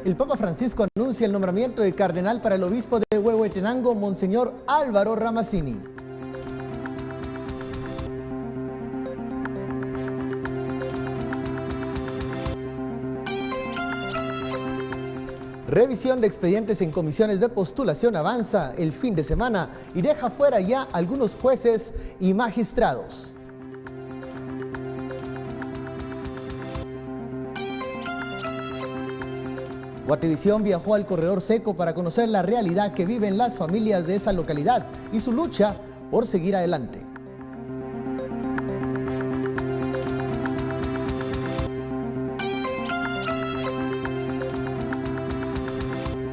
El Papa Francisco anuncia el nombramiento de cardenal para el obispo de Huehuetenango, Monseñor Álvaro Ramazzini. Revisión de expedientes en comisiones de postulación avanza el fin de semana y deja fuera ya algunos jueces y magistrados. Guatevisión viajó al Corredor Seco para conocer la realidad que viven las familias de esa localidad y su lucha por seguir adelante.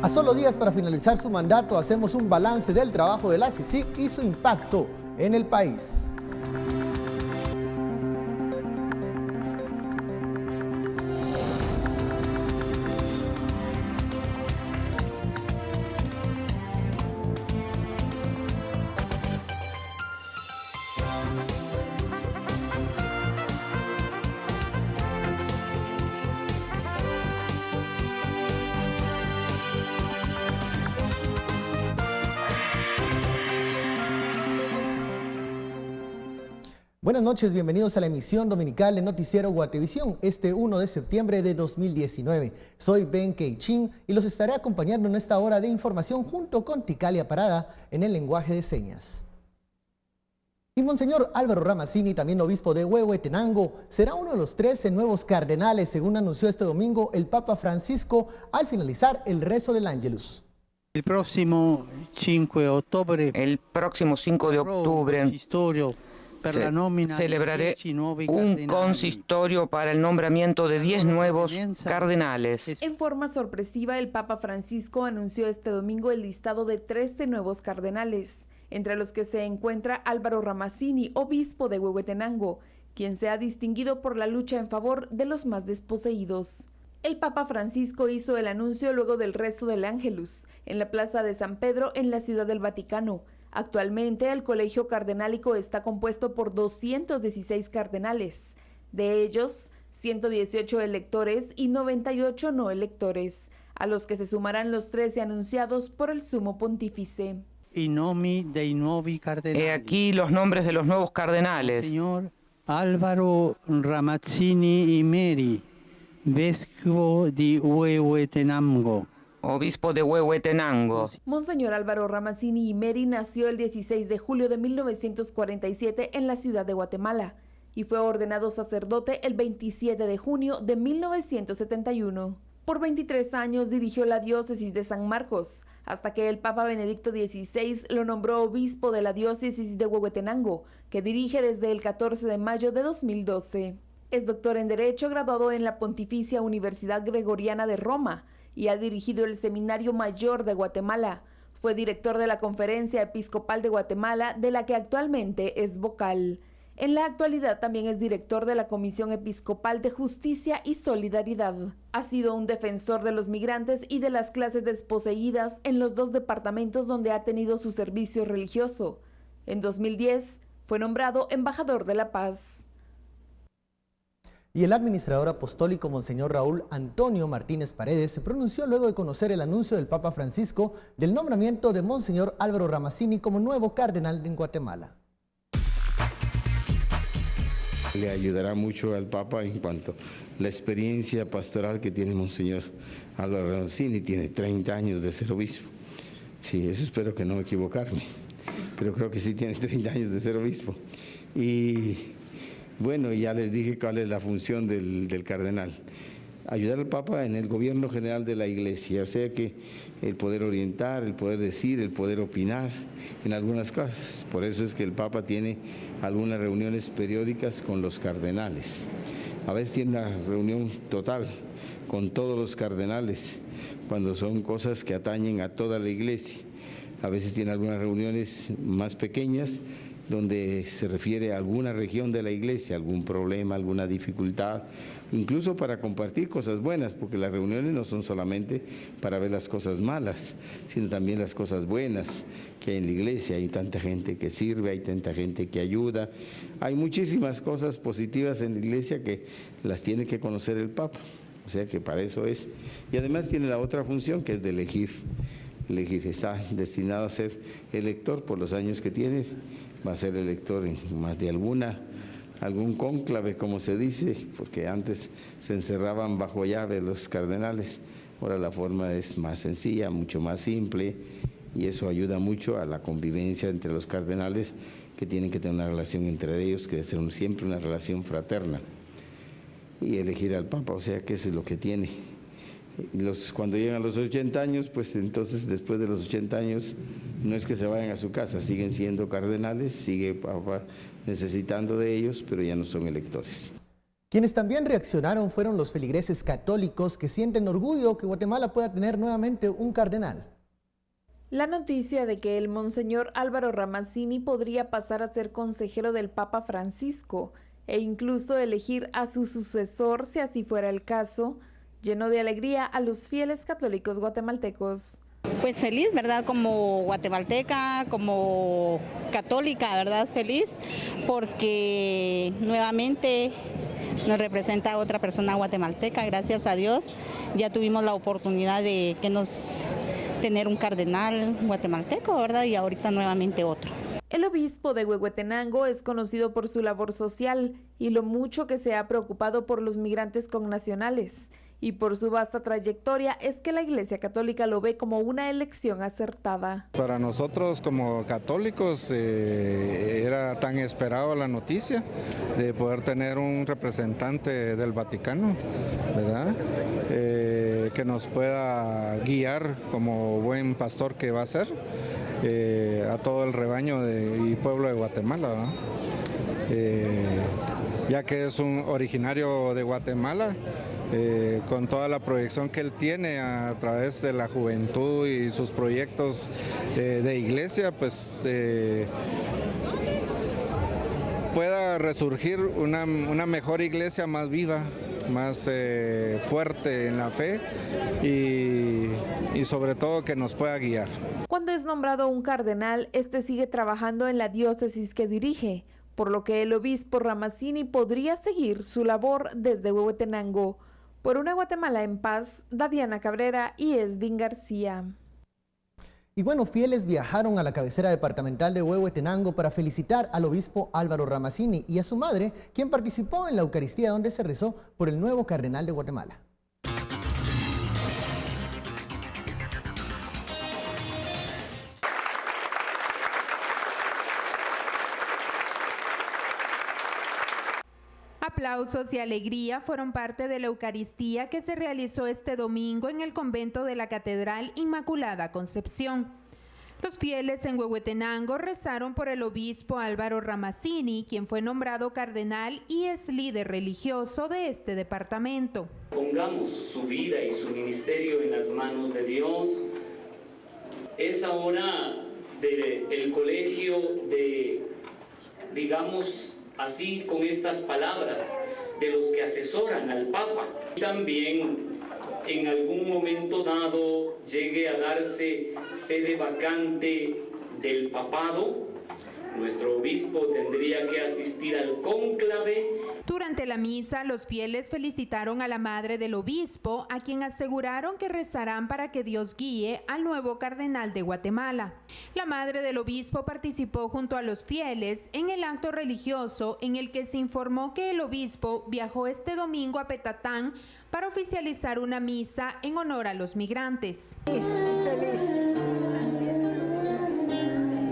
A solo días para finalizar su mandato, hacemos un balance del trabajo de la CICIG y su impacto en el país. Buenas noches, bienvenidos a la emisión dominical de Noticiero Guatevisión, este 1 de septiembre de 2019. Soy Ben Keichin y los estaré acompañando en esta hora de información junto con Ticalia Parada en el lenguaje de señas. Y Monseñor Álvaro Ramazzini, también obispo de Huehuetenango, será uno de los 13 nuevos cardenales, según anunció este domingo el Papa Francisco al finalizar el rezo del Ángelus. El próximo 5 de octubre celebraré un consistorio para el nombramiento de 10 nuevos cardenales. En forma sorpresiva, el Papa Francisco anunció este domingo el listado de 13 nuevos cardenales, entre los que se encuentra Álvaro Ramazzini, obispo de Huehuetenango, quien se ha distinguido por la lucha en favor de los más desposeídos. El Papa Francisco hizo el anuncio luego del rezo del Ángelus, en la Plaza de San Pedro, en la Ciudad del Vaticano. Actualmente, el colegio cardenálico está compuesto por 216 cardenales, de ellos 118 electores y 98 no electores, a los que se sumarán los 13 anunciados por el sumo pontífice. He aquí los nombres de los nuevos cardenales. Señor Álvaro Ramazzini y Meri, vescovo de Huehuetenango. Obispo de Huehuetenango. Monseñor Álvaro Ramazzini y Meri nació el 16 de julio de 1947 en la ciudad de Guatemala y fue ordenado sacerdote el 27 de junio de 1971. Por 23 años dirigió la diócesis de San Marcos, hasta que el Papa Benedicto XVI lo nombró obispo de la diócesis de Huehuetenango, que dirige desde el 14 de mayo de 2012. Es doctor en Derecho, graduado en la Pontificia Universidad Gregoriana de Roma, y ha dirigido el Seminario Mayor de Guatemala. Fue director de la Conferencia Episcopal de Guatemala, de la que actualmente es vocal. En la actualidad también es director de la Comisión Episcopal de Justicia y Solidaridad. Ha sido un defensor de los migrantes y de las clases desposeídas en los 2 departamentos donde ha tenido su servicio religioso. En 2010 fue nombrado embajador de la paz. Y el administrador apostólico Monseñor Raúl Antonio Martínez Paredes se pronunció luego de conocer el anuncio del Papa Francisco del nombramiento de Monseñor Álvaro Ramazzini como nuevo cardenal en Guatemala. Le ayudará mucho al Papa en cuanto a la experiencia pastoral que tiene Monseñor Álvaro Ramazzini. Tiene 30 años de ser obispo. Sí, eso espero que no equivocarme, pero creo que sí tiene 30 años de ser obispo. Y bueno, ya les dije cuál es la función del cardenal. Ayudar al Papa en el gobierno general de la Iglesia, o sea que el poder orientar, el poder decir, el poder opinar en algunas cosas. Por eso es que el Papa tiene algunas reuniones periódicas con los cardenales. A veces tiene una reunión total con todos los cardenales, cuando son cosas que atañen a toda la Iglesia. A veces tiene algunas reuniones más pequeñas, donde se refiere a alguna región de la Iglesia, algún problema, alguna dificultad, incluso para compartir cosas buenas, porque las reuniones no son solamente para ver las cosas malas, sino también las cosas buenas que hay en la Iglesia. Hay tanta gente que sirve, hay tanta gente que ayuda, hay muchísimas cosas positivas en la Iglesia que las tiene que conocer el Papa. O sea que para eso es. Y además tiene la otra función que es de elegir. Está destinado a ser elector por los años que tiene. Va a ser elector en más de algún cónclave, como se dice, porque antes se encerraban bajo llave los cardenales. Ahora la forma es más sencilla, mucho más simple, y eso ayuda mucho a la convivencia entre los cardenales, que tienen que tener una relación entre ellos, que debe ser siempre una relación fraterna. Y elegir al Papa, o sea que eso es lo que tiene. Cuando llegan a los 80 años, pues entonces después de los 80 años, no es que se vayan a su casa, siguen siendo cardenales, sigue Papa necesitando de ellos, pero ya no son electores. Quienes también reaccionaron fueron los feligreses católicos que sienten orgullo que Guatemala pueda tener nuevamente un cardenal. La noticia de que el monseñor Álvaro Ramazzini podría pasar a ser consejero del Papa Francisco e incluso elegir a su sucesor si así fuera el caso, llenó de alegría a los fieles católicos guatemaltecos. Pues feliz, ¿verdad? Como guatemalteca, como católica, ¿verdad? Feliz porque nuevamente nos representa otra persona guatemalteca, gracias a Dios. Ya tuvimos la oportunidad de tener un cardenal guatemalteco, ¿verdad? Y ahorita nuevamente otro. El obispo de Huehuetenango es conocido por su labor social y lo mucho que se ha preocupado por los migrantes connacionales. Y por su vasta trayectoria es que la Iglesia Católica lo ve como una elección acertada. Para nosotros como católicos era tan esperado la noticia de poder tener un representante del Vaticano, ¿verdad? Que nos pueda guiar como buen pastor que va a ser a todo el rebaño y pueblo de Guatemala, ¿verdad? Ya que es un originario de Guatemala. Con toda la proyección que él tiene a través de la juventud y sus proyectos de iglesia, pues pueda resurgir una mejor iglesia más viva, más fuerte en la fe y sobre todo que nos pueda guiar. Cuando es nombrado un cardenal, este sigue trabajando en la diócesis que dirige, por lo que el obispo Ramazzini podría seguir su labor desde Huehuetenango. Por una Guatemala en paz, Dadiana Cabrera y Esvin García. Y bueno, fieles viajaron a la cabecera departamental de Huehuetenango para felicitar al obispo Álvaro Ramazzini y a su madre, quien participó en la Eucaristía donde se rezó por el nuevo cardenal de Guatemala. Aplausos y alegría fueron parte de la Eucaristía que se realizó este domingo en el convento de la Catedral Inmaculada Concepción. Los fieles en Huehuetenango rezaron por el obispo Álvaro Ramazzini, quien fue nombrado cardenal y es líder religioso de este departamento. Pongamos su vida y su ministerio en las manos de Dios. Es ahora del colegio de, digamos, así con estas palabras de los que asesoran al Papa. También en algún momento dado llegue a darse sede vacante del papado, nuestro obispo tendría que asistir al cónclave. Durante la misa, los fieles felicitaron a la madre del obispo, a quien aseguraron que rezarán para que Dios guíe al nuevo cardenal de Guatemala. La madre del obispo participó junto a los fieles en el acto religioso en el que se informó que el obispo viajó este domingo a Petatán para oficializar una misa en honor a los migrantes. Feliz.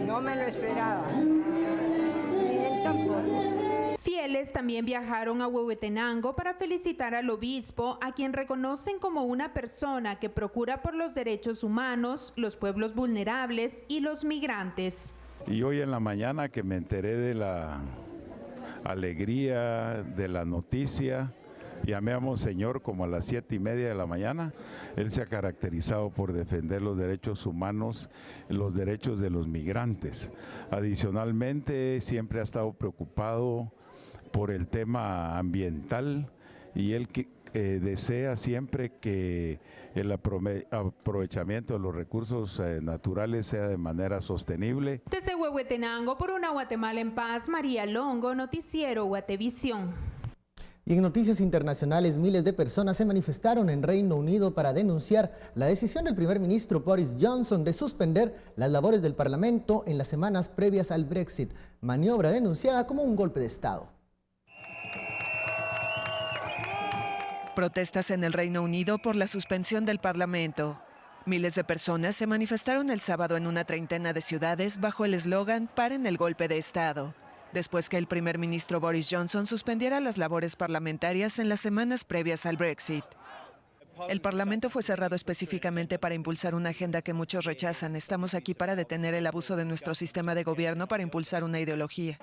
No me lo esperaba. Ni él tampoco. Fieles también viajaron a Huehuetenango para felicitar al obispo, a quien reconocen como una persona que procura por los derechos humanos, los pueblos vulnerables y los migrantes. Y hoy en la mañana que me enteré de la alegría, de la noticia, llamé a Monseñor como a las 7:30 de la mañana. Él se ha caracterizado por defender los derechos humanos, los derechos de los migrantes. Adicionalmente, siempre ha estado preocupado por el tema ambiental y él desea siempre que el aprovechamiento de los recursos naturales sea de manera sostenible. Desde Huehuetenango, por una Guatemala en paz, María Longo, Noticiero Guatevisión. Y en noticias internacionales, miles de personas se manifestaron en Reino Unido para denunciar la decisión del primer ministro Boris Johnson de suspender las labores del Parlamento en las semanas previas al Brexit, maniobra denunciada como un golpe de Estado. Protestas en el Reino Unido por la suspensión del Parlamento. Miles de personas se manifestaron el sábado en una treintena de ciudades bajo el eslogan "Paren el golpe de Estado", después que el primer ministro Boris Johnson suspendiera las labores parlamentarias en las semanas previas al Brexit. El Parlamento fue cerrado específicamente para impulsar una agenda que muchos rechazan. Estamos aquí para detener el abuso de nuestro sistema de gobierno para impulsar una ideología.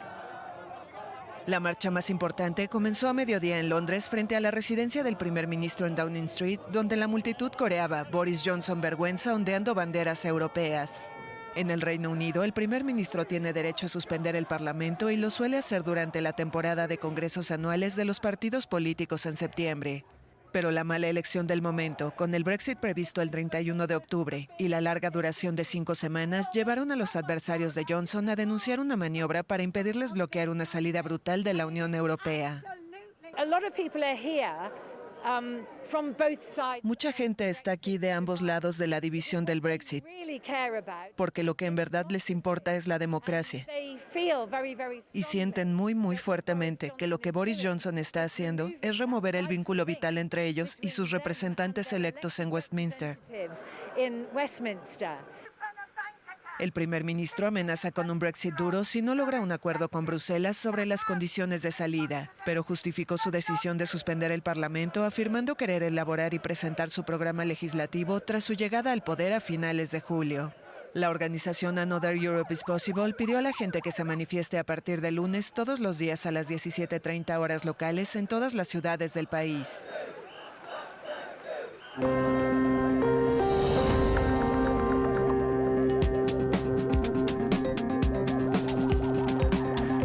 La marcha más importante comenzó a mediodía en Londres frente a la residencia del primer ministro en Downing Street, donde la multitud coreaba "Boris Johnson vergüenza" ondeando banderas europeas. En el Reino Unido, el primer ministro tiene derecho a suspender el Parlamento y lo suele hacer durante la temporada de congresos anuales de los partidos políticos en septiembre. Pero la mala elección del momento, con el Brexit previsto el 31 de octubre y la larga duración de 5 semanas, llevaron a los adversarios de Johnson a denunciar una maniobra para impedirles bloquear una salida brutal de la Unión Europea. Mucha gente está aquí de ambos lados de la división del Brexit, porque lo que en verdad les importa es la democracia. Y sienten muy fuertemente que lo que Boris Johnson está haciendo es remover el vínculo vital entre ellos y sus representantes electos en Westminster. El primer ministro amenaza con un Brexit duro si no logra un acuerdo con Bruselas sobre las condiciones de salida, pero justificó su decisión de suspender el Parlamento afirmando querer elaborar y presentar su programa legislativo tras su llegada al poder a finales de julio. La organización Another Europe is Possible pidió a la gente que se manifieste a partir de lunes todos los días a las 17:30 horas locales en todas las ciudades del país.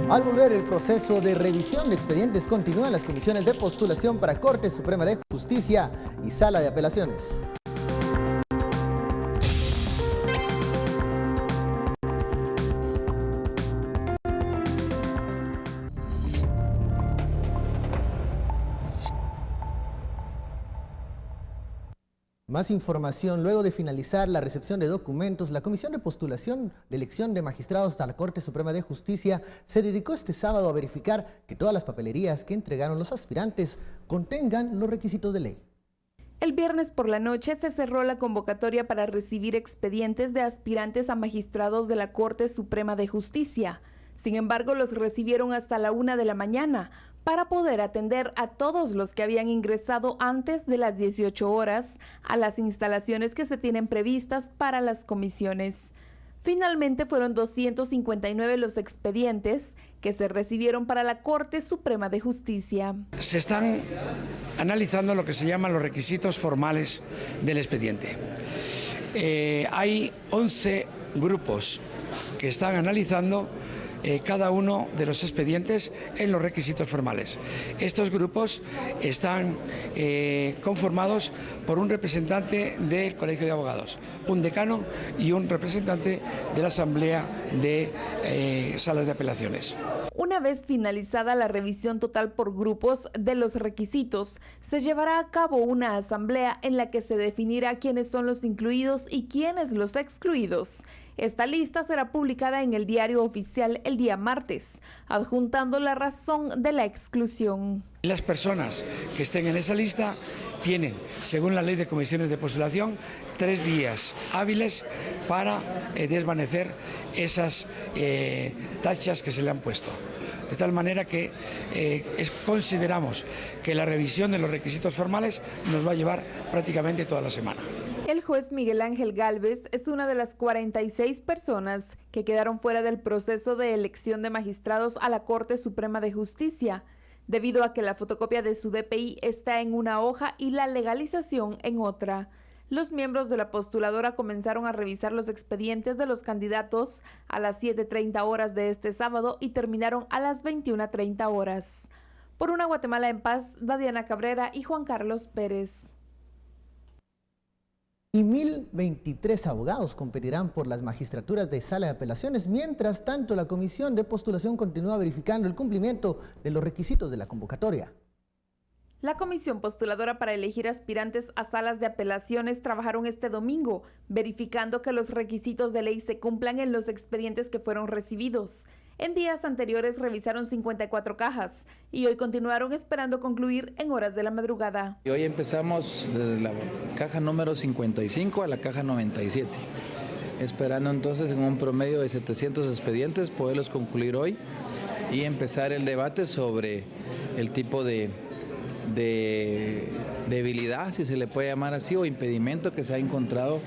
Al volver, el proceso de revisión de expedientes continúa en las comisiones de postulación para Corte Suprema de Justicia y Sala de Apelaciones. Más información. Luego de finalizar la recepción de documentos, la Comisión de Postulación de Elección de Magistrados a la Corte Suprema de Justicia se dedicó este sábado a verificar que todas las papelerías que entregaron los aspirantes contengan los requisitos de ley. El viernes por la noche se cerró la convocatoria para recibir expedientes de aspirantes a magistrados de la Corte Suprema de Justicia. Sin embargo, los recibieron hasta la 1 de la mañana para poder atender a todos los que habían ingresado antes de las 18 horas a las instalaciones que se tienen previstas para las comisiones. Finalmente fueron 259 los expedientes que se recibieron para la Corte Suprema de Justicia. Se están analizando lo que se llaman los requisitos formales del expediente. Hay 11 grupos que están analizando cada uno de los expedientes en los requisitos formales. Estos grupos están conformados por un representante del Colegio de Abogados, un decano y un representante de la Asamblea de Salas de Apelaciones. Una vez finalizada la revisión total por grupos de los requisitos, se llevará a cabo una asamblea en la que se definirá quiénes son los incluidos y quiénes los excluidos. Esta lista será publicada en el Diario Oficial el día martes, adjuntando la razón de la exclusión. Las personas que estén en esa lista tienen, según la Ley de Comisiones de Postulación, 3 días hábiles para desvanecer esas tachas que se le han puesto. De tal manera que consideramos que la revisión de los requisitos formales nos va a llevar prácticamente toda la semana. El juez Miguel Ángel Gálvez es una de las 46 personas que quedaron fuera del proceso de elección de magistrados a la Corte Suprema de Justicia, debido a que la fotocopia de su DPI está en una hoja y la legalización en otra. Los miembros de la postuladora comenzaron a revisar los expedientes de los candidatos a las 7:30 horas de este sábado y terminaron a las 21:30 horas. Por una Guatemala en paz, Dadiana Cabrera y Juan Carlos Pérez. Y 1.023 abogados competirán por las magistraturas de Sala de Apelaciones. Mientras tanto, la Comisión de Postulación continúa verificando el cumplimiento de los requisitos de la convocatoria. La comisión postuladora para elegir aspirantes a salas de apelaciones trabajaron este domingo, verificando que los requisitos de ley se cumplan en los expedientes que fueron recibidos. En días anteriores revisaron 54 cajas y hoy continuaron esperando concluir en horas de la madrugada. Y hoy empezamos desde la caja número 55 a la caja 97, esperando entonces en un promedio de 700 expedientes poderlos concluir hoy y empezar el debate sobre el tipo de debilidad, si se le puede llamar así, o impedimento que se ha encontrado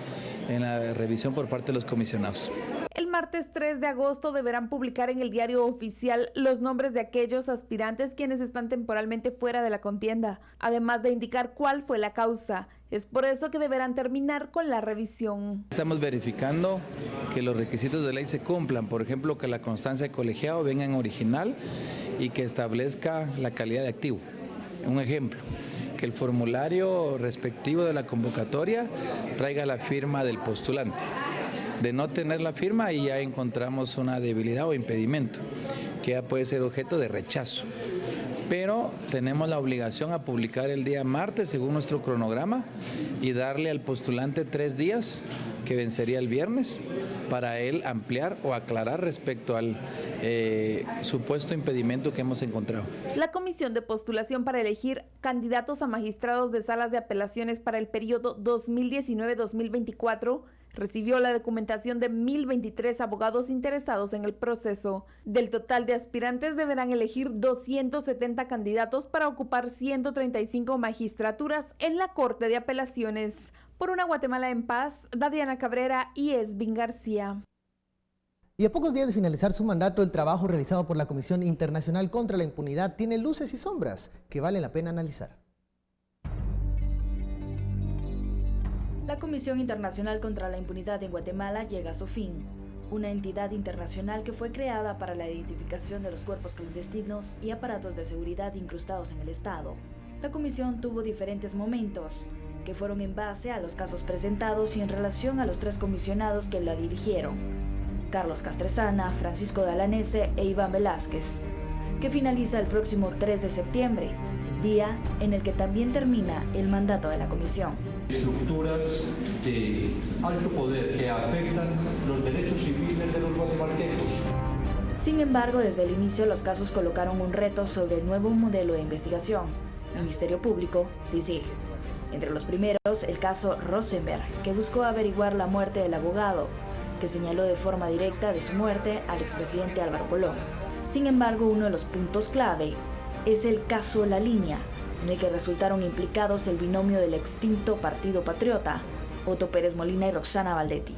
en la revisión por parte de los comisionados. El martes 3 de agosto deberán publicar en el diario oficial los nombres de aquellos aspirantes quienes están temporalmente fuera de la contienda, además de indicar cuál fue la causa. Es por eso que deberán terminar con la revisión. Estamos verificando que los requisitos de ley se cumplan, por ejemplo, que la constancia de colegiado venga en original y que establezca la calidad de activo. Un ejemplo, que el formulario respectivo de la convocatoria traiga la firma del postulante. De no tener la firma, ahí ya encontramos una debilidad o impedimento, que ya puede ser objeto de rechazo. Pero tenemos la obligación a publicar el día martes, según nuestro cronograma, y darle al postulante 3 días, que vencería el viernes, para él ampliar o aclarar respecto al supuesto impedimento que hemos encontrado. La comisión de postulación para elegir candidatos a magistrados de salas de apelaciones para el periodo 2019-2024 recibió la documentación de 1.023 abogados interesados en el proceso. Del total de aspirantes deberán elegir 270 candidatos para ocupar 135 magistraturas en la Corte de Apelaciones. Por una Guatemala en paz, Dadiana Cabrera y Esvin García. Y a pocos días de finalizar su mandato, el trabajo realizado por la Comisión Internacional contra la Impunidad tiene luces y sombras que vale la pena analizar. La Comisión Internacional contra la Impunidad en Guatemala llega a su fin, una entidad internacional que fue creada para la identificación de los cuerpos clandestinos y aparatos de seguridad incrustados en el Estado. La comisión tuvo diferentes momentos, que fueron en base a los casos presentados y en relación a los 3 comisionados que la dirigieron, Carlos Castresana, Francisco Dalanese e Iván Velázquez, que finaliza el próximo 3 de septiembre, día en el que también termina el mandato de la comisión. Estructuras de alto poder que afectan los derechos civiles de los guatemaltecos. Sin embargo, desde el inicio los casos colocaron un reto sobre el nuevo modelo de investigación, Ministerio Público, CICIG. Entre los primeros, el caso Rosenberg, que buscó averiguar la muerte del abogado, que señaló de forma directa de su muerte al expresidente Álvaro Colón. Sin embargo, uno de los puntos clave es el caso La Línea, en el que resultaron implicados el binomio del extinto Partido Patriota, Otto Pérez Molina y Roxana Valdetti.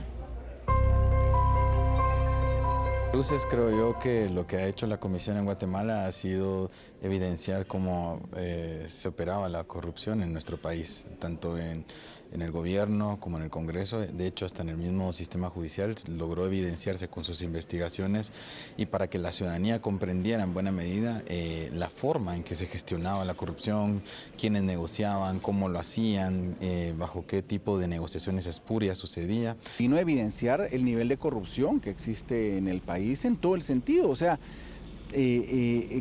Luces, creo yo que lo que ha hecho la Comisión en Guatemala ha sido evidenciar cómo se operaba la corrupción en nuestro país, tanto en el gobierno como en el Congreso. De hecho, hasta en el mismo sistema judicial logró evidenciarse con sus investigaciones, y para que la ciudadanía comprendiera en buena medida la forma en que se gestionaba la corrupción, quiénes negociaban, cómo lo hacían, bajo qué tipo de negociaciones espurias sucedía. Y no evidenciar el nivel de corrupción que existe en el país en todo el sentido, o sea,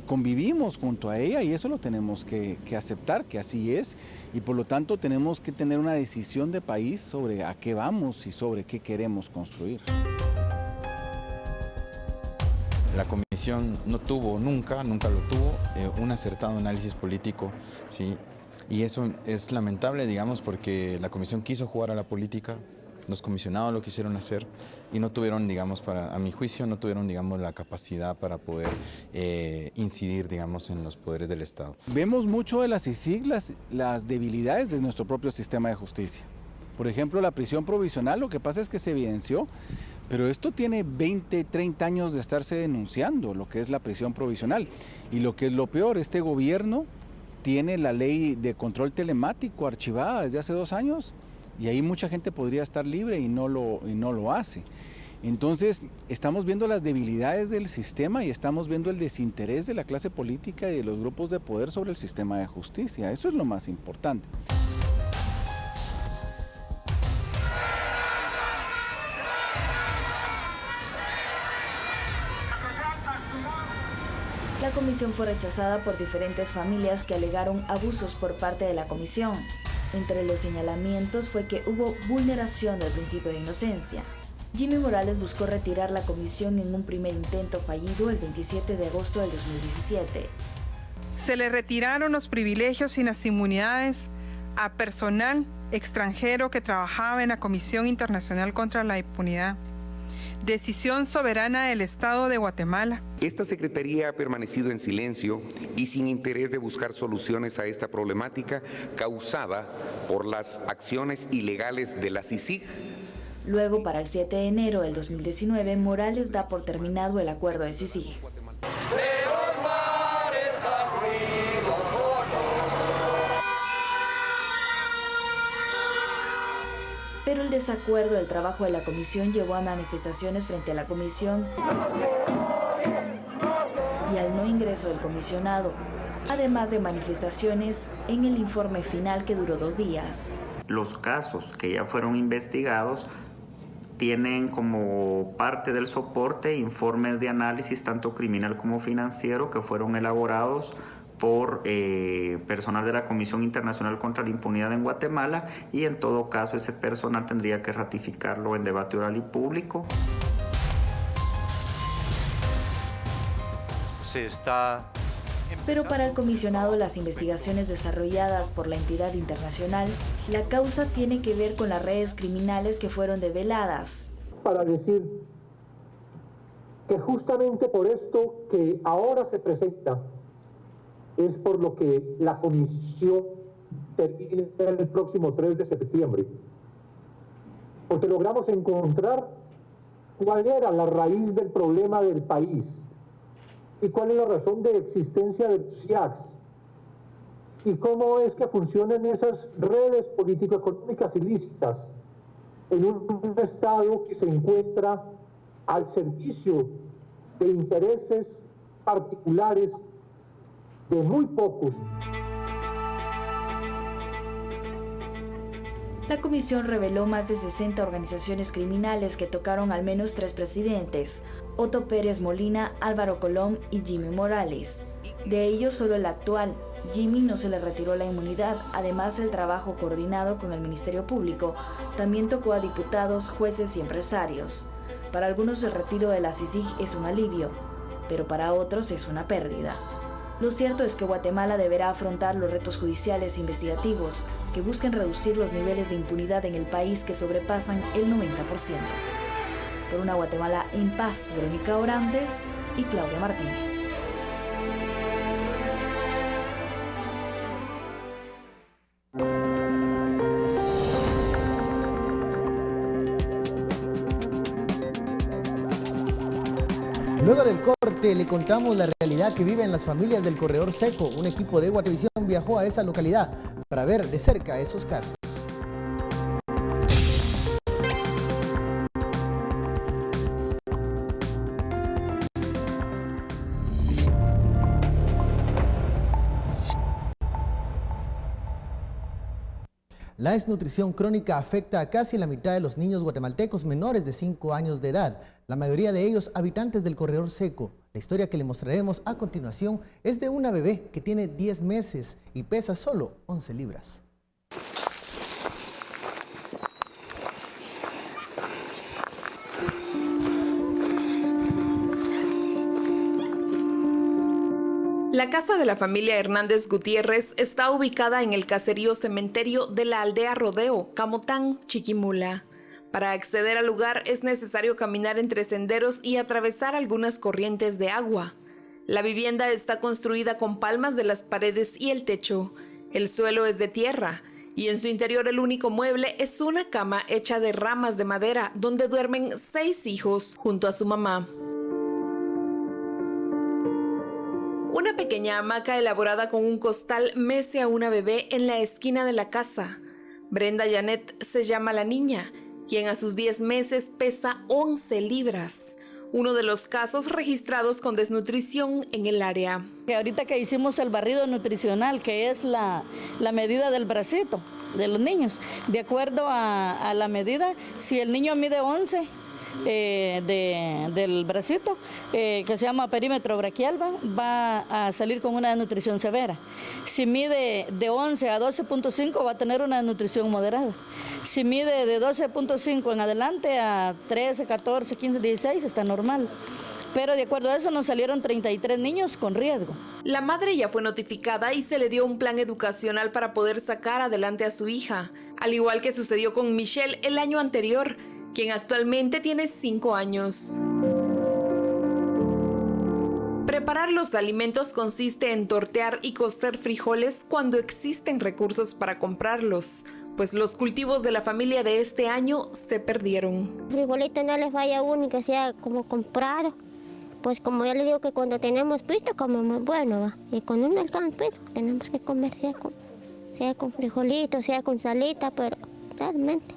convivimos junto a ella y eso lo tenemos que aceptar, que así es, y por lo tanto tenemos que tener una decisión de país sobre a qué vamos y sobre qué queremos construir. La Comisión no tuvo, nunca lo tuvo, un acertado análisis político, ¿sí? Y eso es lamentable, digamos, porque la Comisión quiso jugar a la política. Los comisionados lo quisieron hacer y no tuvieron, digamos, a mi juicio, no tuvieron, digamos, la capacidad para poder incidir, digamos, en los poderes del Estado. Vemos mucho de las CICIG, las debilidades de nuestro propio sistema de justicia. Por ejemplo, la prisión provisional, lo que pasa es que se evidenció, pero esto tiene 20, 30 años de estarse denunciando, lo que es la prisión provisional. Y lo que es lo peor, este gobierno tiene la ley de control telemático archivada desde hace 2 años. Y ahí mucha gente podría estar libre y no lo hace. Entonces, estamos viendo las debilidades del sistema y estamos viendo el desinterés de la clase política y de los grupos de poder sobre el sistema de justicia. Eso es lo más importante. La La comisión fue rechazada por diferentes familias que alegaron abusos por parte de la comisión. Entre los señalamientos fue que hubo vulneración del principio de inocencia. Jimmy Morales buscó retirar la comisión en un primer intento fallido el 27 de agosto del 2017. Se le retiraron los privilegios y las inmunidades a personal extranjero que trabajaba en la Comisión Internacional contra la Impunidad. Decisión soberana del Estado de Guatemala. Esta Secretaría ha permanecido en silencio y sin interés de buscar soluciones a esta problemática causada por las acciones ilegales de la CICIG. Luego, para el 7 de enero del 2019, Morales da por terminado el acuerdo de CICIG. Pero el desacuerdo del trabajo de la comisión llevó a manifestaciones frente a la comisión y al no ingreso del comisionado, además de manifestaciones en el informe final que duró 2 días. Los casos que ya fueron investigados tienen como parte del soporte informes de análisis tanto criminal como financiero que fueron elaborados por personal de la Comisión Internacional contra la Impunidad en Guatemala, y en todo caso ese personal tendría que ratificarlo en debate oral y público. Pero para el comisionado, las investigaciones desarrolladas por la entidad internacional, la causa tiene que ver con las redes criminales que fueron develadas. Para decir que justamente por esto que ahora se presenta, es por lo que la comisión termina el próximo 3 de septiembre. Porque logramos encontrar cuál era la raíz del problema del país y cuál es la razón de existencia de los IACs y cómo es que funcionan esas redes político-económicas ilícitas en un Estado que se encuentra al servicio de intereses particulares de muy pocos. La comisión reveló más de 60 organizaciones criminales que tocaron al menos 3 presidentes: Otto Pérez Molina, Álvaro Colom y Jimmy Morales. De ellos, solo el actual, Jimmy, no se le retiró la inmunidad. Además, el trabajo coordinado con el Ministerio Público también tocó a diputados, jueces y empresarios. Para algunos el retiro de la CICIG es un alivio, pero para otros es una pérdida. Lo cierto es que Guatemala deberá afrontar los retos judiciales e investigativos que busquen reducir los niveles de impunidad en el país que sobrepasan el 90%. Por una Guatemala en paz, Verónica Orantes y Claudia Martínez. Luego del corte le contamos la realidad que viven las familias del Corredor Seco. Un equipo de Guatevisión viajó a esa localidad para ver de cerca esos casos. La desnutrición crónica afecta a casi la mitad de los niños guatemaltecos menores de 5 años de edad, la mayoría de ellos habitantes del Corredor Seco. La historia que le mostraremos a continuación es de una bebé que tiene 10 meses y pesa solo 11 libras. La casa de la familia Hernández Gutiérrez está ubicada en el caserío cementerio de la aldea Rodeo, Camotán, Chiquimula. Para acceder al lugar es necesario caminar entre senderos y atravesar algunas corrientes de agua. La vivienda está construida con palmas de las paredes y el techo. El suelo es de tierra y en su interior el único mueble es una cama hecha de ramas de madera donde duermen 6 hijos junto a su mamá. Una pequeña hamaca elaborada con un costal mece a una bebé en la esquina de la casa. Brenda Janet se llama la niña, quien a sus 10 meses pesa 11 libras. Uno de los casos registrados con desnutrición en el área. Ahorita que hicimos el barrido nutricional, que es la medida del bracito de los niños, de acuerdo a la medida, si el niño mide 11, del bracito, que se llama perímetro braquial, va a salir con una desnutrición severa. Si mide de 11 a 12.5 va a tener una desnutrición moderada. Si mide de 12.5 en adelante a 13, 14, 15, 16 está normal. Pero de acuerdo a eso nos salieron 33 niños con riesgo. La madre ya fue notificada y se le dio un plan educacional para poder sacar adelante a su hija, al igual que sucedió con Michelle el año anterior, quien actualmente tiene 5 años. Preparar los alimentos consiste en tortear y cocer frijoles cuando existen recursos para comprarlos, pues los cultivos de la familia de este año se perdieron. Frijolito no les vaya uno que sea como comprado. Pues como ya le digo que cuando tenemos pisto comemos bueno, ¿va? Y cuando no alcanza pisto tenemos que comer sea con frijolitos, sea con salita, pero realmente.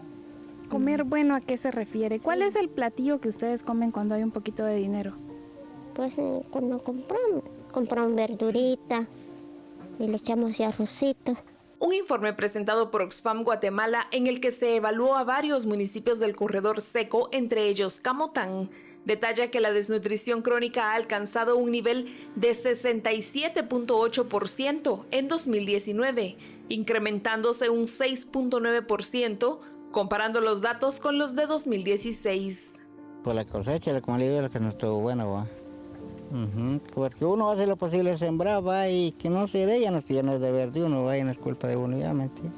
¿Comer bueno a qué se refiere? ¿Cuál es el platillo que ustedes comen cuando hay un poquito de dinero? Pues cuando compramos verdurita y le echamos así arrocito. Un informe presentado por Oxfam Guatemala en el que se evaluó a varios municipios del corredor seco, entre ellos Camotán, detalla que la desnutrición crónica ha alcanzado un nivel de 67.8% en 2019, incrementándose un 6.9% comparando los datos con los de 2016. Por la cosecha, como le digo, lo que no estuvo bueno, va. Porque uno hace lo posible sembrar, va, y que no se dé, ya no es deber de uno, va, y no es culpa de uno, ya, ¿me entiendes?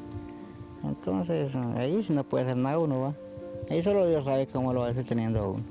Entonces, ahí sí no puede hacer nada uno, va. Ahí solo Dios sabe cómo lo va a estar teniendo uno.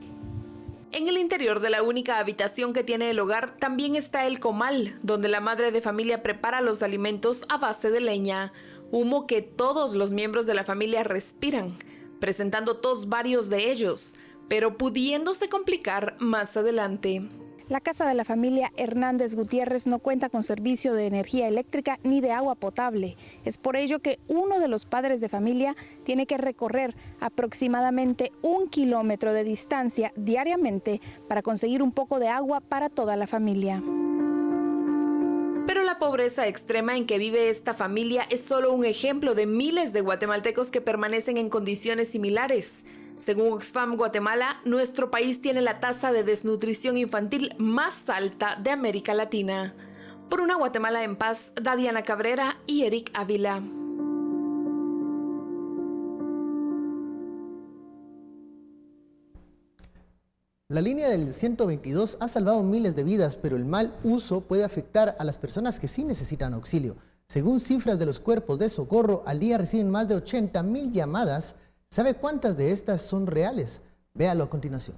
En el interior de la única habitación que tiene el hogar también está el comal, donde la madre de familia prepara los alimentos a base de leña, humo que todos los miembros de la familia respiran, presentando tos varios de ellos, pero pudiéndose complicar más adelante. La casa de la familia Hernández Gutiérrez no cuenta con servicio de energía eléctrica ni de agua potable. Es por ello que uno de los padres de familia tiene que recorrer aproximadamente 1 kilómetro de distancia diariamente para conseguir un poco de agua para toda la familia. Pero la pobreza extrema en que vive esta familia es solo un ejemplo de miles de guatemaltecos que permanecen en condiciones similares. Según Oxfam Guatemala, nuestro país tiene la tasa de desnutrición infantil más alta de América Latina. Por una Guatemala en paz, Dadiana Cabrera y Eric Ávila. La línea del 122 ha salvado miles de vidas, pero el mal uso puede afectar a las personas que sí necesitan auxilio. Según cifras de los cuerpos de socorro, al día reciben más de 80,000 llamadas. ¿Sabe cuántas de estas son reales? Véalo a continuación.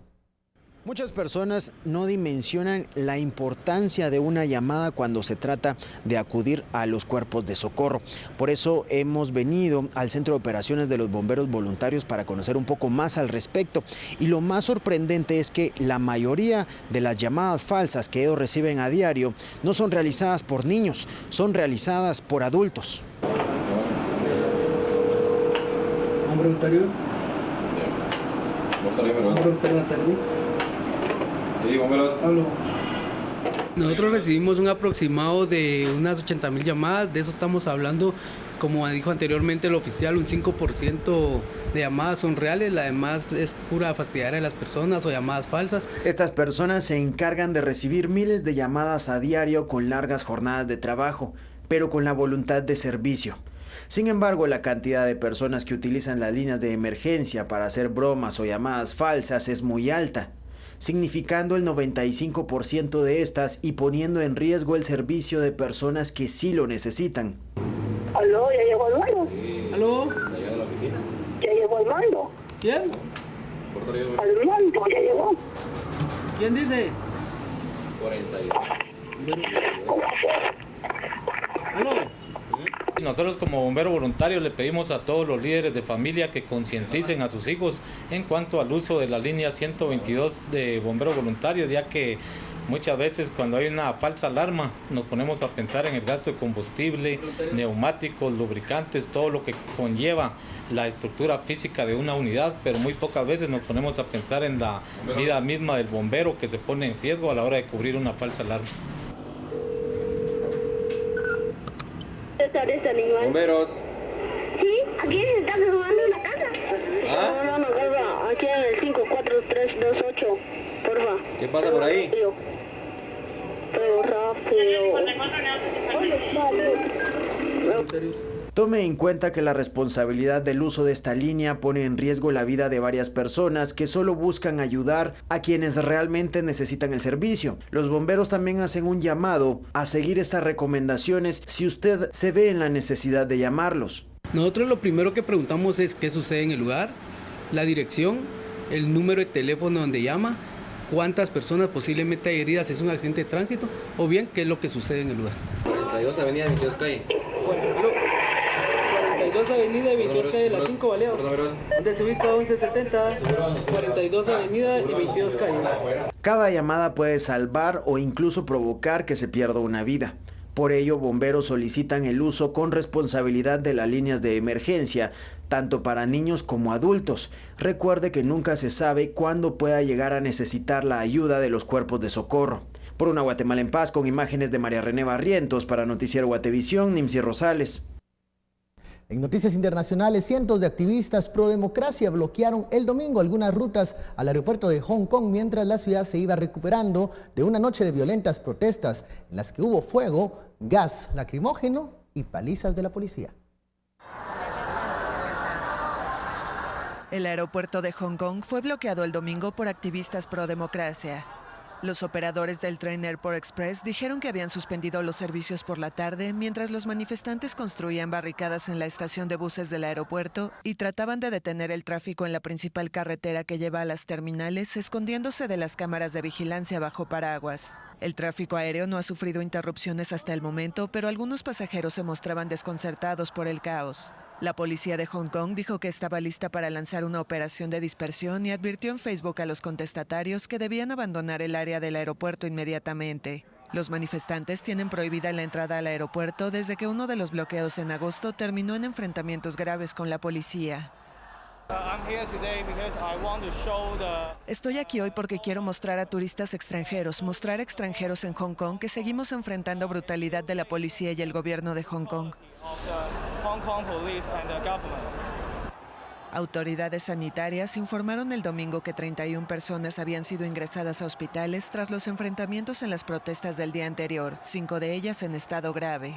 Muchas personas no dimensionan la importancia de una llamada cuando se trata de acudir a los cuerpos de socorro. Por eso hemos venido al Centro de Operaciones de los Bomberos Voluntarios para conocer un poco más al respecto. Y lo más sorprendente es que la mayoría de las llamadas falsas que ellos reciben a diario no son realizadas por niños, son realizadas por adultos. ¿Voluntarios? Sí, bomberos. Nosotros recibimos un aproximado de unas 80,000 llamadas, de eso estamos hablando, como dijo anteriormente el oficial, un 5% de llamadas son reales, la demás es pura fastidiar de las personas o llamadas falsas. Estas personas se encargan de recibir miles de llamadas a diario con largas jornadas de trabajo, pero con la voluntad de servicio. Sin embargo, la cantidad de personas que utilizan las líneas de emergencia para hacer bromas o llamadas falsas es muy alta, significando el 95% de estas y poniendo en riesgo el servicio de personas que sí lo necesitan. ¿Aló? ¿Ya llegó el mando? ¿Aló? ¿Ya llegó a la oficina? ¿Ya llegó el mando? ¿Quién? Al mando, ya llegó. ¿Quién dice? 42. ¿Aló? Nosotros como bomberos voluntarios le pedimos a todos los líderes de familia que concienticen a sus hijos en cuanto al uso de la línea 122 de bomberos voluntarios, ya que muchas veces cuando hay una falsa alarma nos ponemos a pensar en el gasto de combustible, neumáticos, lubricantes, todo lo que conlleva la estructura física de una unidad, pero muy pocas veces nos ponemos a pensar en la vida misma del bombero que se pone en riesgo a la hora de cubrir una falsa alarma. Bomberos. Sí, aquí se está filmando la casa. ¿Ah? No, aquí en el 543. porfa. ¿Qué pasa por ahí? Pero rápido. Tome en cuenta que la responsabilidad del uso de esta línea pone en riesgo la vida de varias personas que solo buscan ayudar a quienes realmente necesitan el servicio. Los bomberos también hacen un llamado a seguir estas recomendaciones si usted se ve en la necesidad de llamarlos. Nosotros lo primero que preguntamos es qué sucede en el lugar, la dirección, el número de teléfono donde llama, cuántas personas posiblemente hay heridas, es un accidente de tránsito, o bien qué es lo que sucede en el lugar. 42 Avenida 22 Calle. 42 Avenida y 22 Calle, las 5 baleados. Donde se ubica 1170, 42 Avenida y 22 Calle. Cada llamada puede salvar o incluso provocar que se pierda una vida. Por ello, bomberos solicitan el uso con responsabilidad de las líneas de emergencia, tanto para niños como adultos. Recuerde que nunca se sabe cuándo pueda llegar a necesitar la ayuda de los cuerpos de socorro. Por una Guatemala en paz, con imágenes de María René Barrientos, para Noticiero Guatevisión, Nimsi Rosales. En noticias internacionales, cientos de activistas pro democracia bloquearon el domingo algunas rutas al aeropuerto de Hong Kong mientras la ciudad se iba recuperando de una noche de violentas protestas en las que hubo fuego, gas lacrimógeno y palizas de la policía. El aeropuerto de Hong Kong fue bloqueado el domingo por activistas pro democracia. Los operadores del tren Airport Express dijeron que habían suspendido los servicios por la tarde mientras los manifestantes construían barricadas en la estación de buses del aeropuerto y trataban de detener el tráfico en la principal carretera que lleva a las terminales, escondiéndose de las cámaras de vigilancia bajo paraguas. El tráfico aéreo no ha sufrido interrupciones hasta el momento, pero algunos pasajeros se mostraban desconcertados por el caos. La policía de Hong Kong dijo que estaba lista para lanzar una operación de dispersión y advirtió en Facebook a los contestatarios que debían abandonar el área del aeropuerto inmediatamente. Los manifestantes tienen prohibida la entrada al aeropuerto desde que uno de los bloqueos en agosto terminó en enfrentamientos graves con la policía. Estoy aquí hoy porque quiero mostrar a turistas extranjeros, mostrar a extranjeros en Hong Kong que seguimos enfrentando brutalidad de la policía y el gobierno de Hong Kong. Autoridades sanitarias informaron el domingo que 31 personas habían sido ingresadas a hospitales tras los enfrentamientos en las protestas del día anterior, 5 de ellas en estado grave.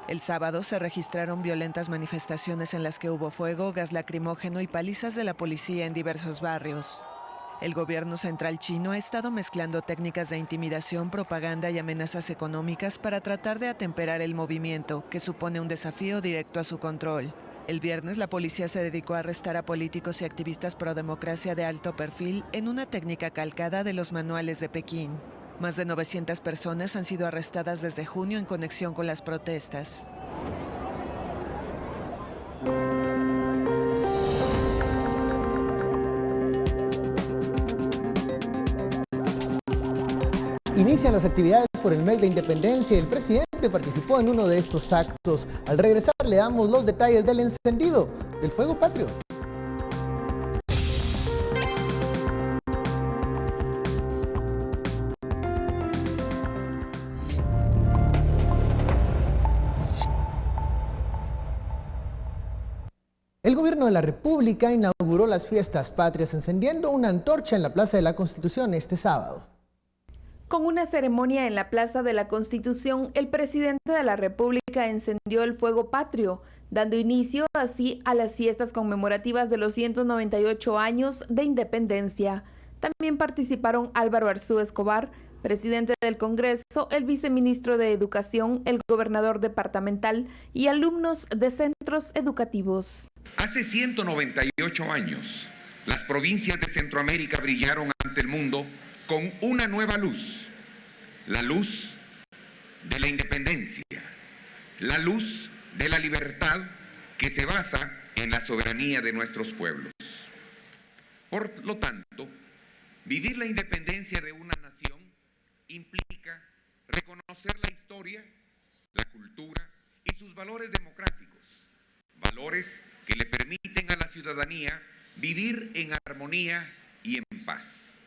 El sábado se registraron violentas manifestaciones en las que hubo fuego, gas lacrimógeno y palizas de la policía en diversos barrios. El gobierno central chino ha estado mezclando técnicas de intimidación, propaganda y amenazas económicas para tratar de atemperar el movimiento, que supone un desafío directo a su control. El viernes la policía se dedicó a arrestar a políticos y activistas pro democracia de alto perfil en una técnica calcada de los manuales de Pekín. Más de 900 personas han sido arrestadas desde junio en conexión con las protestas. Inician las actividades por el mes de independencia y el presidente participó en uno de estos actos. Al regresar le damos los detalles del encendido del fuego patrio. El gobierno de la República inauguró las fiestas patrias encendiendo una antorcha en la Plaza de la Constitución este sábado. Con una ceremonia en la Plaza de la Constitución, el presidente de la República encendió el fuego patrio, dando inicio así a las fiestas conmemorativas de los 198 años de independencia. También participaron Álvaro Arzú Escobar, presidente del Congreso, el viceministro de Educación, el gobernador departamental y alumnos de centros educativos. Hace 198 años, las provincias de Centroamérica brillaron ante el mundo con una nueva luz, la luz de la independencia, la luz de la libertad que se basa en la soberanía de nuestros pueblos. Por lo tanto, vivir la independencia de una nación implica reconocer la historia, la cultura y sus valores democráticos, valores que le permiten a la ciudadanía vivir en armonía y en paz.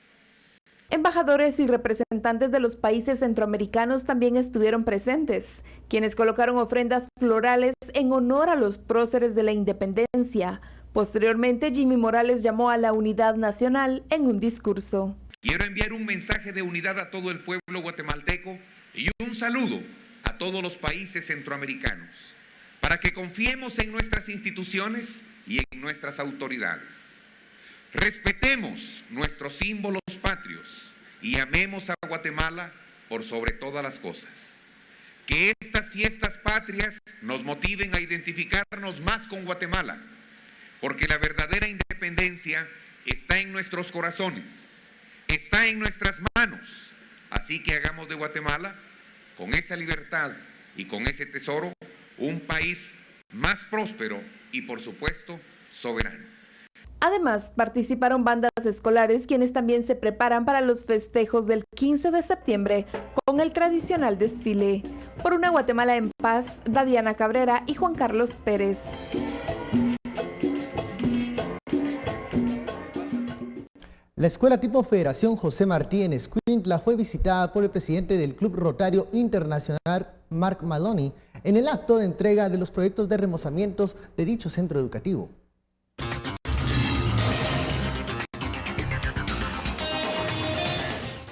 Embajadores y representantes de los países centroamericanos también estuvieron presentes, quienes colocaron ofrendas florales en honor a los próceres de la independencia. Posteriormente, Jimmy Morales llamó a la unidad nacional en un discurso. Quiero enviar un mensaje de unidad a todo el pueblo guatemalteco y un saludo a todos los países centroamericanos para que confiemos en nuestras instituciones y en nuestras autoridades. Respetemos nuestros símbolos patrios y amemos a Guatemala por sobre todas las cosas. Que estas fiestas patrias nos motiven a identificarnos más con Guatemala, porque la verdadera independencia está en nuestros corazones, está en nuestras manos. Así que hagamos de Guatemala, con esa libertad y con ese tesoro, un país más próspero y, por supuesto, soberano. Además, participaron bandas escolares quienes también se preparan para los festejos del 15 de septiembre con el tradicional desfile. Por una Guatemala en paz, Dadiana Cabrera y Juan Carlos Pérez. La escuela tipo Federación José Martí en Escuintla fue visitada por el presidente del Club Rotario Internacional, Mark Maloney, en el acto de entrega de los proyectos de remozamientos de dicho centro educativo.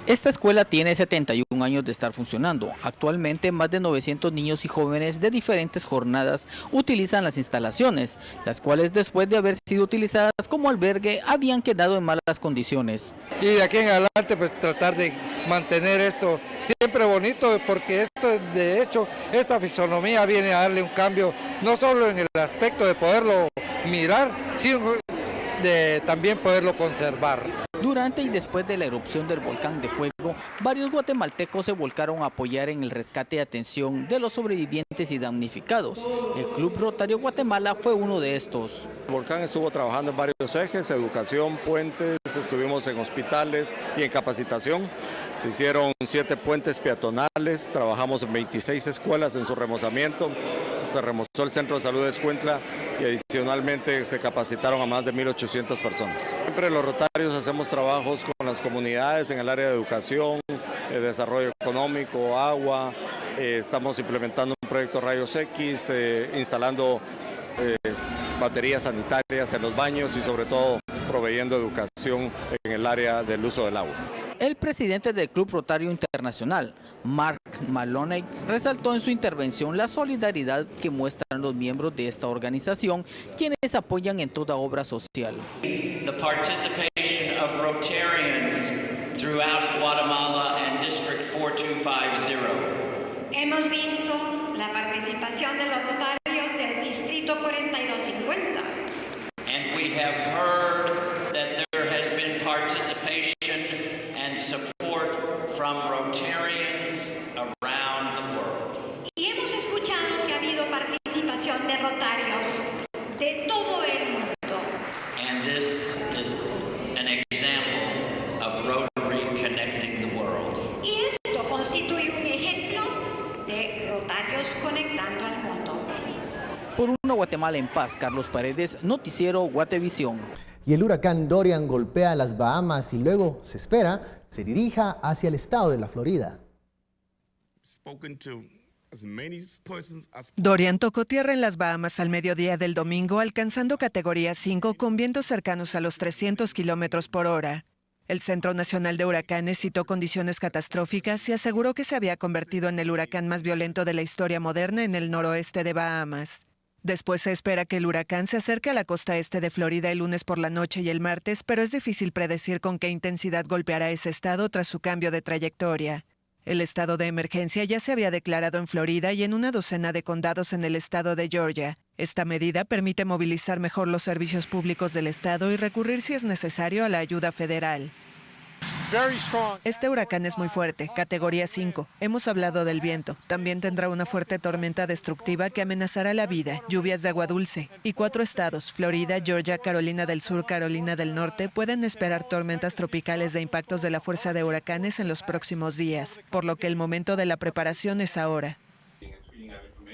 Esta escuela tiene 71 años de estar funcionando. Actualmente más de 900 niños y jóvenes de diferentes jornadas utilizan las instalaciones, las cuales después de haber sido utilizadas como albergue habían quedado en malas condiciones. Y de aquí en adelante pues tratar de mantener esto siempre bonito, porque esto de hecho, esta fisonomía viene a darle un cambio, no solo en el aspecto de poderlo mirar, sino de también poderlo conservar. Durante y después de la erupción del volcán de fuego, varios guatemaltecos se volcaron a apoyar en el rescate y atención de los sobrevivientes y damnificados. El Club Rotario Guatemala fue uno de estos. El volcán estuvo trabajando en varios ejes, educación, puentes, estuvimos en hospitales y en capacitación. Se hicieron 7 puentes peatonales, trabajamos en 26 escuelas en su remozamiento. Se remozó el Centro de Salud de Escuintla y adicionalmente se capacitaron a más de 1.800 personas. Siempre los rotarios hacemos trabajos con las comunidades en el área de educación, desarrollo económico, agua. Estamos implementando un proyecto Rayos X, instalando baterías sanitarias en los baños y sobre todo proveyendo educación en el área del uso del agua. El presidente del Club Rotario Internacional, Mark Maloney, resaltó en su intervención la solidaridad que muestran los miembros de esta organización, quienes apoyan en toda obra social. The participation of Rotarians throughout Guatemala and District 4250. Hemos visto la participación de los rotarios del Distrito 4250. And we have heard that there has been participation and support from Rotarians around the world. Y hemos escuchado que ha habido participación de rotarios de todo el mundo. And this is an example of Rotary connecting the world. Y esto constituye un ejemplo de rotarios conectando al mundo. Por una Guatemala en paz, Carlos Paredes, Noticiero Guatevisión. Y el huracán Dorian golpea las Bahamas y luego, se espera, se dirija hacia el estado de la Florida. Dorian tocó tierra en las Bahamas al mediodía del domingo, alcanzando categoría 5 con vientos cercanos a los 300 kilómetros por hora. El Centro Nacional de Huracanes citó condiciones catastróficas y aseguró que se había convertido en el huracán más violento de la historia moderna en el noroeste de Bahamas. Después se espera que el huracán se acerque a la costa este de Florida el lunes por la noche y el martes, pero es difícil predecir con qué intensidad golpeará ese estado tras su cambio de trayectoria. El estado de emergencia ya se había declarado en Florida y en una docena de condados en el estado de Georgia. Esta medida permite movilizar mejor los servicios públicos del estado y recurrir si es necesario a la ayuda federal. Este huracán es muy fuerte, categoría 5. Hemos hablado del viento. También tendrá una fuerte tormenta destructiva que amenazará la vida, lluvias de agua dulce. Y 4 estados, Florida, Georgia, Carolina del Sur, Carolina del Norte, pueden esperar tormentas tropicales de impactos de la fuerza de huracanes en los próximos días, por lo que el momento de la preparación es ahora.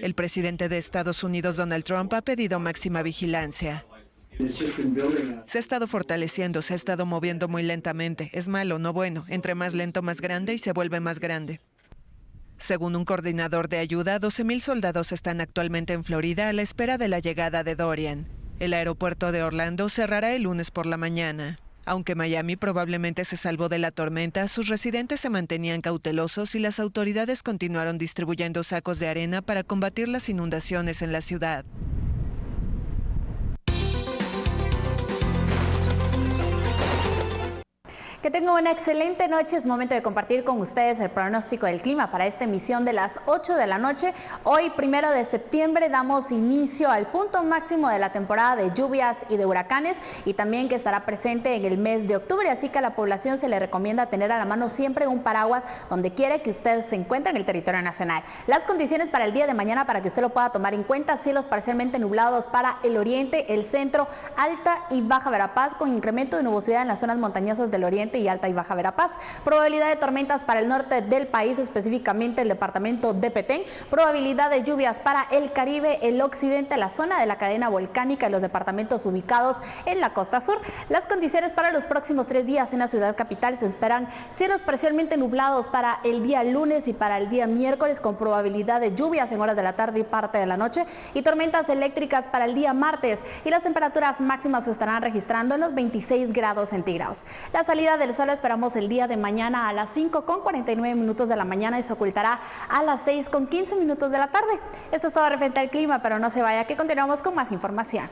El presidente de Estados Unidos, Donald Trump, ha pedido máxima vigilancia. Se ha estado fortaleciendo, se ha estado moviendo muy lentamente. Es malo, no bueno. Entre más lento, más grande y se vuelve más grande. Según un coordinador de ayuda, 12,000 soldados están actualmente en Florida a la espera de la llegada de Dorian. El aeropuerto de Orlando cerrará el lunes por la mañana. Aunque Miami probablemente se salvó de la tormenta, sus residentes se mantenían cautelosos y las autoridades continuaron distribuyendo sacos de arena para combatir las inundaciones en la ciudad. Que tengan una excelente noche. Es momento de compartir con ustedes el pronóstico del clima para esta emisión de las 8 de la noche. Hoy, 1 de septiembre, damos inicio al punto máximo de la temporada de lluvias y de huracanes y también que estará presente en el mes de octubre. Así que a la población se le recomienda tener a la mano siempre un paraguas donde quiera que usted se encuentre en el territorio nacional. Las condiciones para el día de mañana, para que usted lo pueda tomar en cuenta: cielos parcialmente nublados para el oriente, el centro, Alta y Baja Verapaz, con incremento de nubosidad en las zonas montañosas del oriente y Alta y Baja Verapaz. Probabilidad de tormentas para el norte del país, específicamente el departamento de Petén. Probabilidad de lluvias para el Caribe, el occidente, la zona de la cadena volcánica y los departamentos ubicados en la costa sur. Las condiciones para los próximos 3 días en la ciudad capital: se esperan cielos parcialmente nublados para el día lunes y para el día miércoles, con probabilidad de lluvias en horas de la tarde y parte de la noche, y tormentas eléctricas para el día martes, y las temperaturas máximas se estarán registrando en los 26 grados centígrados. La salida del sol esperamos el día de mañana a las 5:49 de la mañana y se ocultará a las 6:15 de la tarde. Esto es todo referente al clima, pero no se vaya, que continuamos con más información.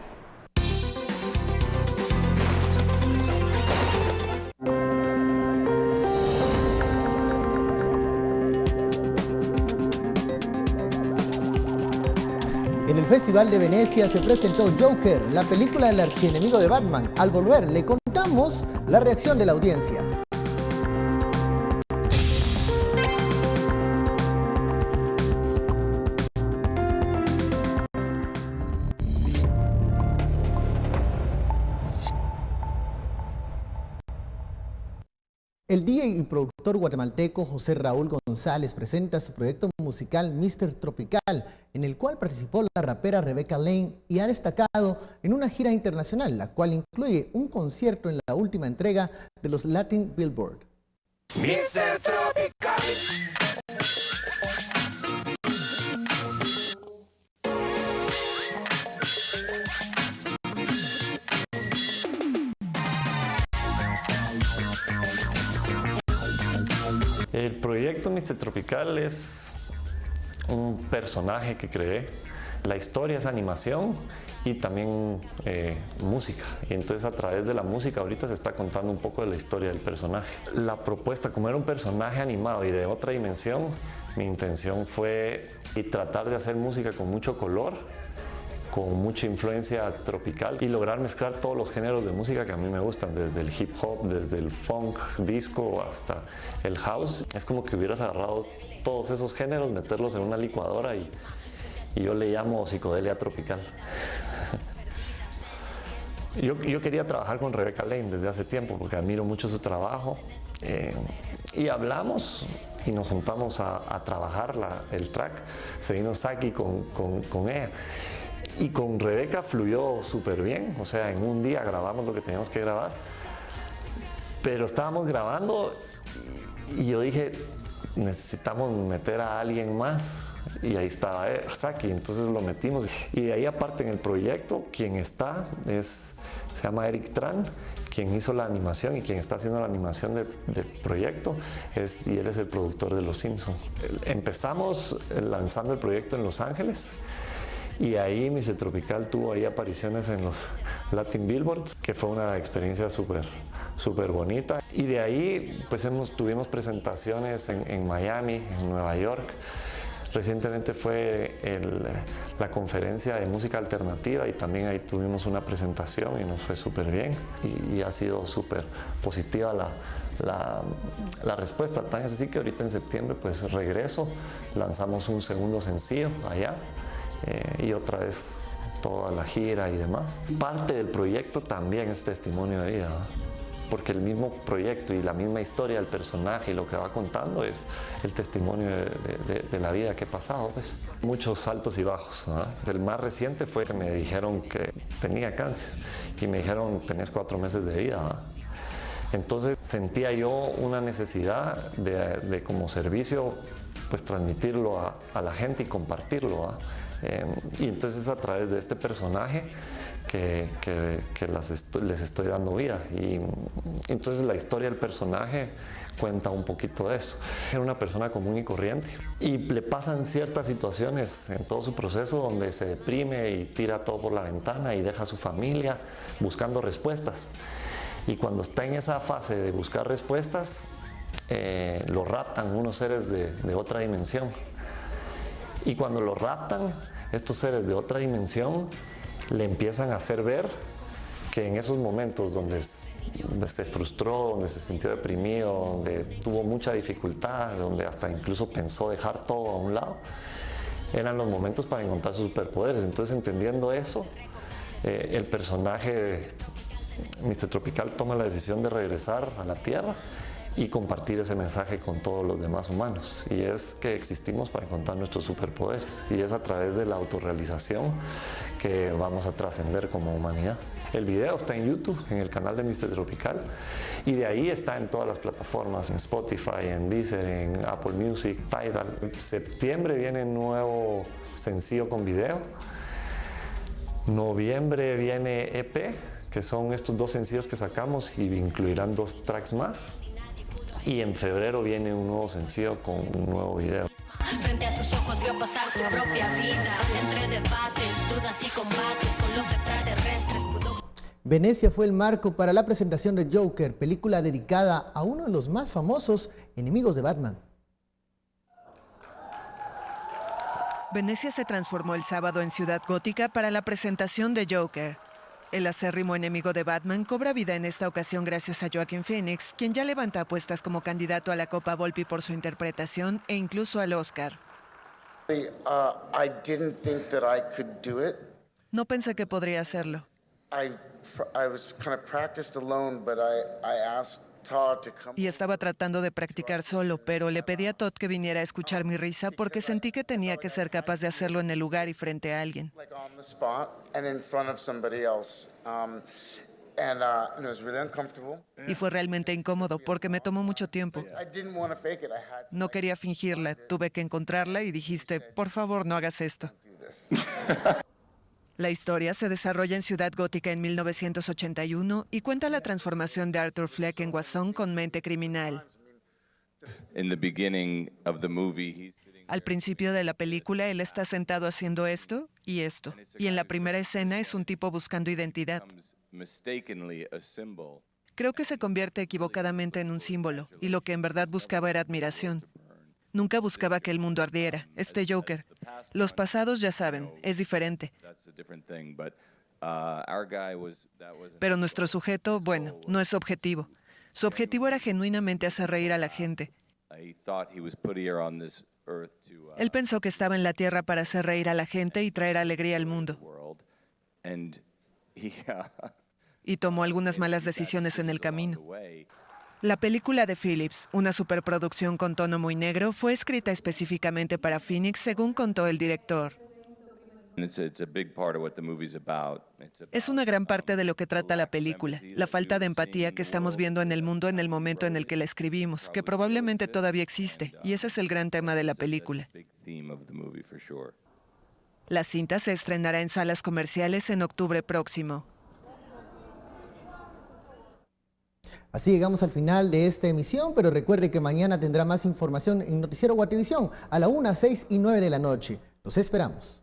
En el Festival de Venecia se presentó Joker, la película del archienemigo de Batman. Al volver, le contamos la reacción de la audiencia. El DJ y productor guatemalteco José Raúl González presenta su proyecto musical Mr. Tropical, en el cual participó la rapera Rebecca Lane y ha destacado en una gira internacional, la cual incluye un concierto en la última entrega de los Latin Billboard. Mr. Tropical. El proyecto Mr. Tropical es un personaje que creé. La historia es animación y también música. Y entonces a través de la música ahorita se está contando un poco de la historia del personaje. La propuesta, como era un personaje animado y de otra dimensión, mi intención fue tratar de hacer música con mucho color, con mucha influencia tropical y lograr mezclar todos los géneros de música que a mí me gustan, desde el hip hop, desde el funk, disco hasta el house. Es como que hubieras agarrado todos esos géneros, meterlos en una licuadora y yo le llamo psicodelia tropical. Yo quería trabajar con Rebecca Lane desde hace tiempo porque admiro mucho su trabajo y hablamos y nos juntamos a trabajar el track. Se vino Saki con ella. Y con Rebeca fluyó súper bien, o sea, en un día grabamos lo que teníamos que grabar, pero estábamos grabando y yo dije, necesitamos meter a alguien más, y ahí estaba Saki, entonces lo metimos. Y de ahí aparte en el proyecto, quien está se llama Eric Tran, quien hizo la animación y quien está haciendo la animación del proyecto, y él es el productor de Los Simpsons. Empezamos lanzando el proyecto en Los Ángeles, y ahí Mr. Tropical tuvo ahí apariciones en los Latin Billboards, que fue una experiencia súper bonita. Y de ahí pues tuvimos presentaciones en Miami, en Nueva York. Recientemente fue la conferencia de música alternativa y también ahí tuvimos una presentación y nos fue súper bien. Y ha sido súper positiva la respuesta. Tan es así que ahorita en septiembre pues regreso, lanzamos un segundo sencillo allá. Y otra vez toda la gira y demás. Parte del proyecto también es testimonio de vida, ¿no? Porque el mismo proyecto y la misma historia del personaje y lo que va contando es el testimonio de la vida que he pasado, pues. Muchos altos y bajos, ¿no? El más reciente fue que me dijeron que tenía cáncer y me dijeron tenés 4 meses de vida, ¿no? Entonces sentía yo una necesidad de como servicio pues transmitirlo a la gente y compartirlo, ¿no? Y entonces a través de este personaje que les estoy dando vida. Y entonces la historia del personaje cuenta un poquito de eso. Era una persona común y corriente y le pasan ciertas situaciones en todo su proceso donde se deprime y tira todo por la ventana y deja a su familia buscando respuestas. Y cuando está en esa fase de buscar respuestas, lo raptan unos seres de otra dimensión. Y cuando lo raptan, estos seres de otra dimensión le empiezan a hacer ver que en esos momentos donde se frustró, donde se sintió deprimido, donde tuvo mucha dificultad, donde hasta incluso pensó dejar todo a un lado, eran los momentos para encontrar sus superpoderes. Entonces, entendiendo eso, el personaje de Mr. Tropical toma la decisión de regresar a la Tierra y compartir ese mensaje con todos los demás humanos. Y es que existimos para encontrar nuestros superpoderes. Y es a través de la autorrealización que vamos a trascender como humanidad. El video está en YouTube, en el canal de Mr. Tropical, y de ahí está en todas las plataformas, en Spotify, en Deezer, en Apple Music, Tidal. En septiembre viene un nuevo sencillo con video. Noviembre viene EP, que son estos 2 sencillos que sacamos y incluirán 2 tracks más. Y en febrero viene un nuevo sencillo con un nuevo video. Frente a sus ojos vio pasar su propia vida, entre debates, dudas y combates con los extraterrestres. Venecia fue el marco para la presentación de Joker, película dedicada a uno de los más famosos enemigos de Batman. Venecia se transformó el sábado en ciudad gótica para la presentación de Joker. El acérrimo enemigo de Batman cobra vida en esta ocasión gracias a Joaquin Phoenix, quien ya levanta apuestas como candidato a la Copa Volpi por su interpretación e incluso al Oscar. No pensé que podría hacerlo. Y estaba tratando de practicar solo, pero le pedí a Todd que viniera a escuchar mi risa porque sentí que tenía que ser capaz de hacerlo en el lugar y frente a alguien. Y fue realmente incómodo porque me tomó mucho tiempo. No quería fingirla, tuve que encontrarla y dijiste, por favor, no hagas esto. La historia se desarrolla en Ciudad Gótica en 1981 y cuenta la transformación de Arthur Fleck en Guasón con mente criminal. Al principio de la película, él está sentado haciendo esto y esto. Y en la primera escena es un tipo buscando identidad. Creo que se convierte equivocadamente en un símbolo, y lo que en verdad buscaba era admiración. Nunca buscaba que el mundo ardiera. Este Joker. Los pasados ya saben, es diferente. Pero nuestro sujeto, bueno, no es objetivo. Su objetivo era genuinamente hacer reír a la gente. Él pensó que estaba en la tierra para hacer reír a la gente y traer alegría al mundo. Y tomó algunas malas decisiones en el camino. La película de Phillips, una superproducción con tono muy negro, fue escrita específicamente para Phoenix, según contó el director. Es una gran parte de lo que trata la película, la falta de empatía que estamos viendo en el mundo en el momento en el que la escribimos, que probablemente todavía existe, y ese es el gran tema de la película. La cinta se estrenará en salas comerciales en octubre próximo. Así llegamos al final de esta emisión, pero recuerde que mañana tendrá más información en Noticiero Guatevisión a la 1, 6 y 9 de la noche. Los esperamos.